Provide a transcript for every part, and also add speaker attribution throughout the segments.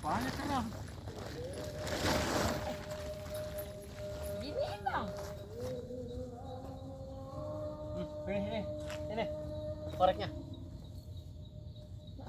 Speaker 1: Banyak kan?
Speaker 2: Gini bang.
Speaker 1: Ini koreknya.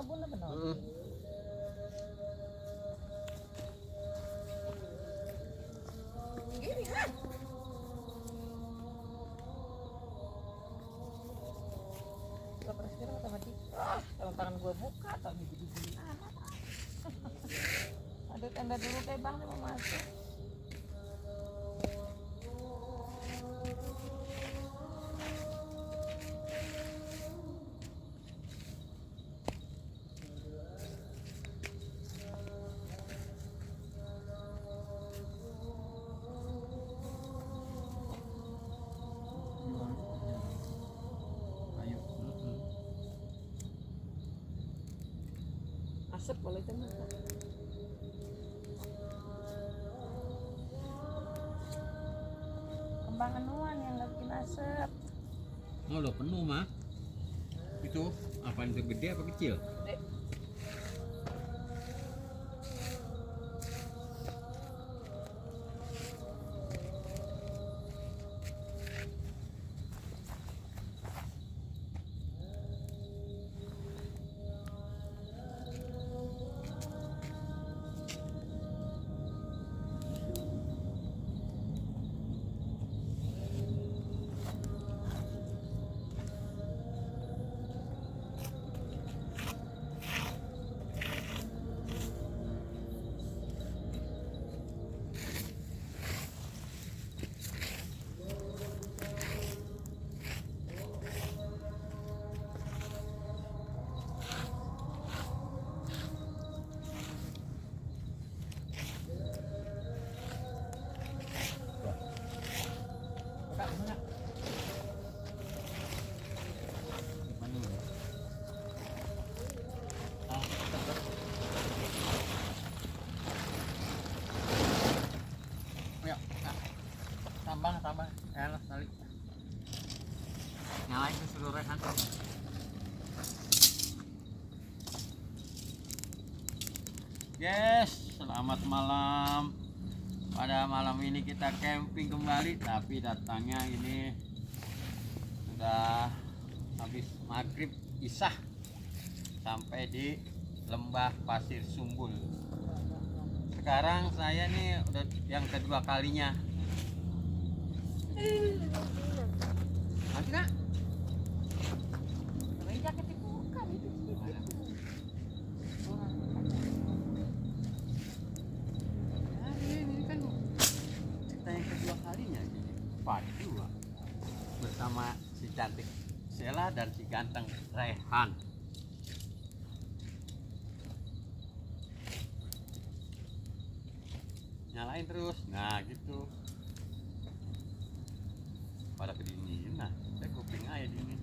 Speaker 2: Abun na benar. Gini kan? Lepas sekarang otomatis. Tangan gue buka, tapi gini-gini anak. Ada tenda dulu kayak bang mau masuk. Asap boleh teman. Kembang anuan yang nggak bikin asap.
Speaker 1: Oh lo penuh mah. Itu apa itu gede apa kecil?
Speaker 2: Gede.
Speaker 1: Tambah elah tali nyalain ke seluruh rehan. Yes, selamat malam. Pada malam ini kita camping kembali, tapi datangnya ini sudah habis maghrib isya sampai di Lembah Pasir Sumbul. Sekarang saya nih udah yang kedua kalinya. Nanti nak?
Speaker 2: Tapi jaket dibuka itu.
Speaker 1: Nah, ini kan kita yang kedua kalinya ini. Part 2 bersama si cantik Sheila dan si ganteng Rehan. Nyalain terus, nah gitu. Pada kedinginan, nah saya kuping aja dingin.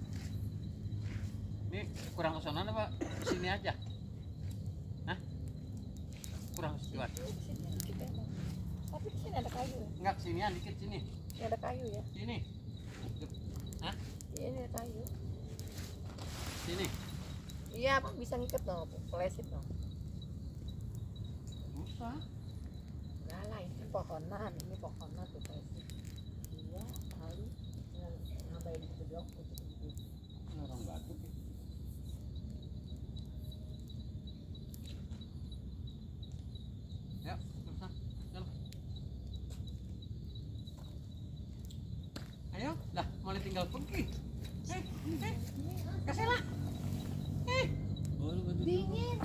Speaker 1: Ini kurang kesonan apa sini aja? Hah? Kurang kesukaan?
Speaker 2: Sini dikit ya, Bang. Tapi di sini ada kayu ya.
Speaker 1: Enggak, kesinian dikit sini.
Speaker 2: Ini ada kayu ya.
Speaker 1: Sini. Hah?
Speaker 2: Iya, ini ada kayu.
Speaker 1: Sini.
Speaker 2: Iya, Bang bisa ngikat dong, pelesit dong.
Speaker 1: Usah.
Speaker 2: Enggak lah, ini kan pohonan tuh pelesit. Iya, kali nambah di situ dong, gitu.
Speaker 1: Orang batuk ya. Ya, susah. Jalan. Ayo, dah mulai tinggal pergi. Kasih lah.
Speaker 2: Dingin.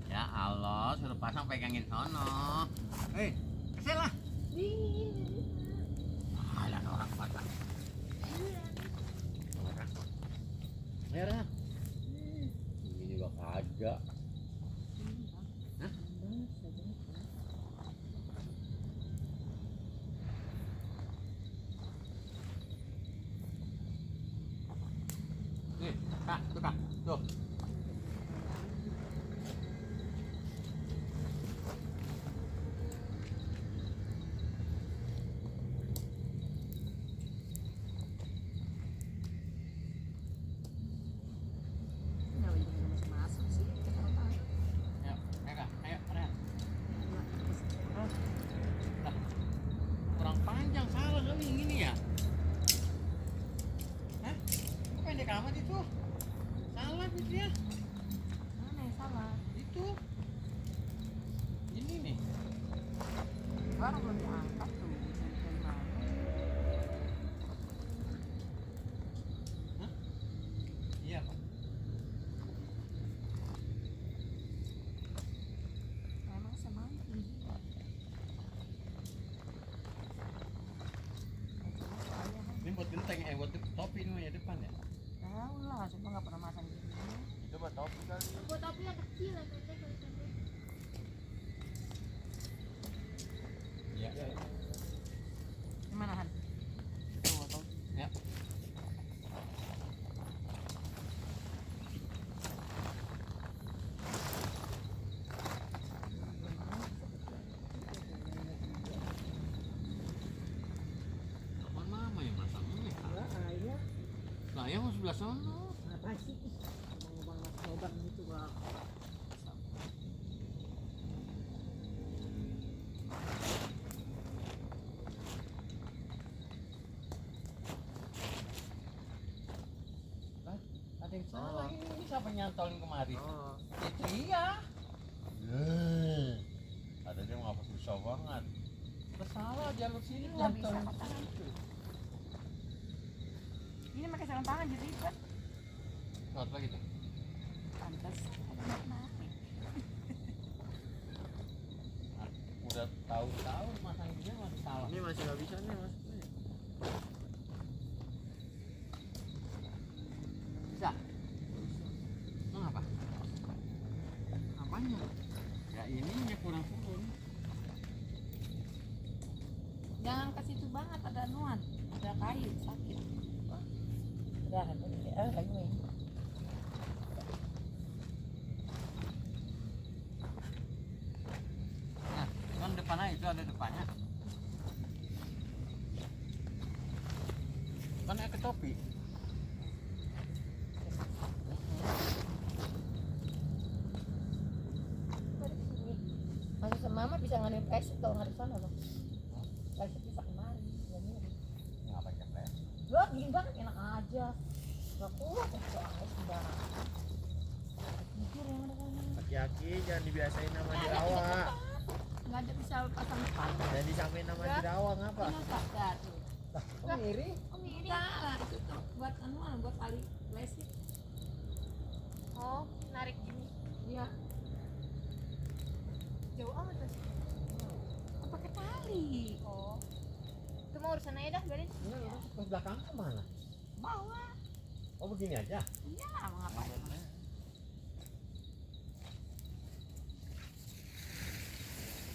Speaker 1: Ya Allah, suruh pasang pegangin sono. Kasih lah.
Speaker 2: Dingin.
Speaker 1: Ada orang pasang. Merah. Ini juga kagak. Hah? Nih, Kak, tuh Kak, tuh. Itu ya.
Speaker 2: Mana yang salah?
Speaker 1: Itu. Ini nih.
Speaker 2: Baru belum diangkat tuh. Dari mana?
Speaker 1: Iya, Pak.
Speaker 2: Memang semuanya tinggi.
Speaker 1: Ini buat genteng buat topi ini ya depan ya.
Speaker 2: Tahu lah, coba nggak pernah masang gini.
Speaker 1: Coba topi kali.
Speaker 3: Buat topi yang kecil yang pendek yang pendek.
Speaker 1: Iya.
Speaker 2: Gimana Han? Tuh, topi.
Speaker 1: Ya. Kapan mama yang masangnya?
Speaker 2: Iya.
Speaker 1: Saya mau sebelah sana.
Speaker 2: Apa sih? Bang lubang gitu bang.
Speaker 1: Ada yang salah ini siapa nyantolin kemari?
Speaker 2: Oh.
Speaker 1: Itu iya. Ada dia ngapa susah banget. Salah jalur sini
Speaker 2: Nggak bisa
Speaker 1: nyantolin.
Speaker 2: pakai tangan. Ini pakai sarung tangan jadi ribet.
Speaker 1: Not lagi tuh.
Speaker 2: Pantas. Menarik.
Speaker 1: Udah tahu-tahu masang dia masih salah.
Speaker 4: Ini masih nggak bisa nih mas.
Speaker 1: Bisa. Emang apa? Apanya? Ya ininya kurang turun.
Speaker 2: Jangan ke situ banget, ada nuan, ada kayu sakit. Udah, kayu ini.
Speaker 1: Nah, kan depannya itu ada depannya. Kan ke topi.
Speaker 2: Masih sama mama bisa ngambil plastik kalau nggak di sana loh. Plastik bisa kemari.
Speaker 1: Ngapain ke pres?
Speaker 2: Gak gini banget enak aja. Gak kuat ya soalnya sembarangan. Jujur yang ada kayaknya.
Speaker 4: Aki-aki jangan dibiasain nama jerawat.
Speaker 2: Nggak ada bisa pasang depan.
Speaker 4: Dan disamain nama jerawat ngapa?
Speaker 2: Ini tak tuh.
Speaker 4: Oh ngiri?
Speaker 2: Oh ini lah itu tuh buat anuan buat tali plastik.
Speaker 3: Oh, narik gini.
Speaker 2: Iya.
Speaker 3: Jauh amat mas.
Speaker 2: Oh, pakai tali.
Speaker 3: Oh. Itu mau urusan aja dah, biarin.
Speaker 4: Enggak, ke belakang kemana?
Speaker 2: Bawah.
Speaker 4: Oh begini aja?
Speaker 2: Iya, mau ngapain?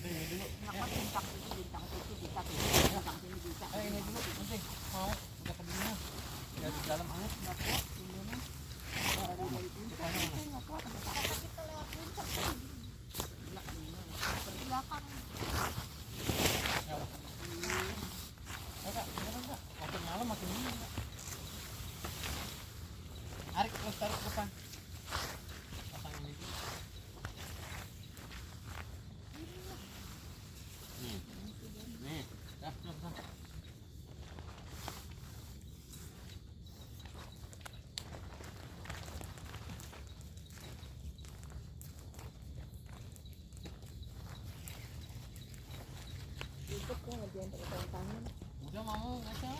Speaker 1: Ini dulu.
Speaker 2: Kenapa bintang itu bisa tuh. Bintang sini bisa.
Speaker 1: Ini dulu penting. Mau udah kedinginan. Ya di dalam anget
Speaker 2: Nggak kuat, ini. Ada dari puncak, itu nggak kuat.
Speaker 3: Apa kita lewat puncak sih? Di belakang.
Speaker 1: Enggak, enggak. Makin malam makin dingin. Arik terus taruh ke depan. Pasang ini dulu. Nih. Nih, dah.
Speaker 2: Itu kok ngerjain pakai tangan.
Speaker 1: Udah mau ngaca.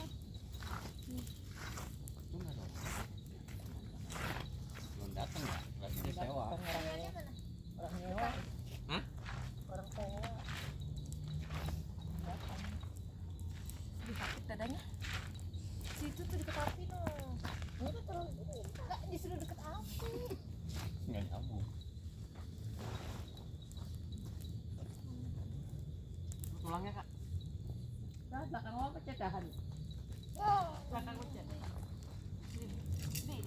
Speaker 1: Tunggu dong. Belum datang ya? Berarti dia sewa.
Speaker 3: Jalannya mana?
Speaker 2: Orang nyewa.
Speaker 1: Hah?
Speaker 2: Orang sewa. Datang. Aduh, sakit dadanya.
Speaker 3: Situ tuh deket api tuh.
Speaker 2: Enggak terlalu ini.
Speaker 3: Enggak, disuruh deket api.
Speaker 1: Nggak nyambung. Tulangnya kak.
Speaker 2: Nah, belakang lo pecedahan.
Speaker 3: Oh.
Speaker 2: Belakang lo pecet. Di.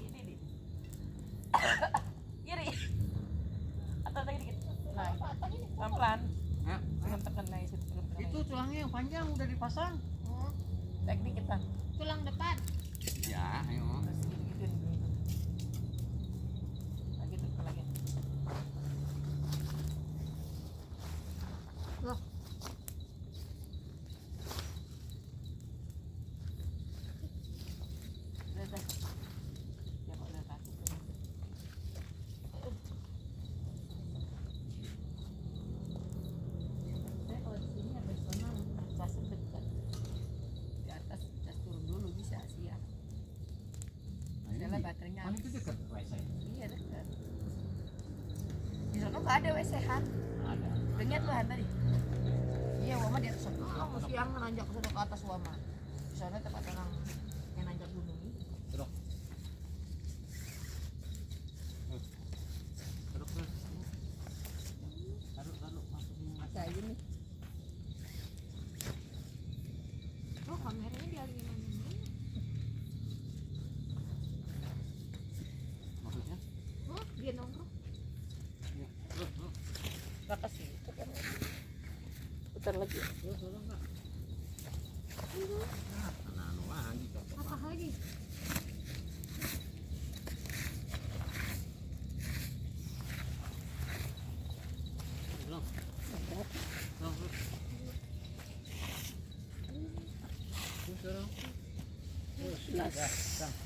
Speaker 2: Kiri. Atas lagi dikit. Nah,
Speaker 3: Patah ini.
Speaker 2: pelan-pelan.
Speaker 1: Ya,
Speaker 2: Jangan tekan naik situ.
Speaker 1: itu tulangnya yang panjang udah dipasang.
Speaker 3: Oh.
Speaker 2: Naik dikit kan.
Speaker 3: Tulang depan.
Speaker 1: Ya, ayo.
Speaker 2: Terus gitu-gituin dulu. Lagi tuh lagi.
Speaker 3: Loh.
Speaker 2: Udah. Ya kok udah kasih tuh.
Speaker 1: Kan itu dekat WC.
Speaker 2: Iya dekat. Di sana nggak ada WC-han.
Speaker 1: Ada.
Speaker 2: Lihat tuh Han tadi. Iya, Wama di atas sana. Oh, mesti yang nanjak ke atas Wama. Di sana tempat orang yang nanjak gunung ini.
Speaker 1: Terus. Terus. Taruh masukin.
Speaker 2: Masa aja nih.
Speaker 3: Oh, kameranya dialihin mana?
Speaker 1: Maksudnya?
Speaker 3: Oh, dia nongkrong.
Speaker 1: Ya. Terus.
Speaker 2: Nggak ke situ kan. Putar lagi.
Speaker 4: Terus enggak.
Speaker 1: Anu lagi cocok.
Speaker 3: Apa lagi?
Speaker 4: Terus.
Speaker 2: Jelas.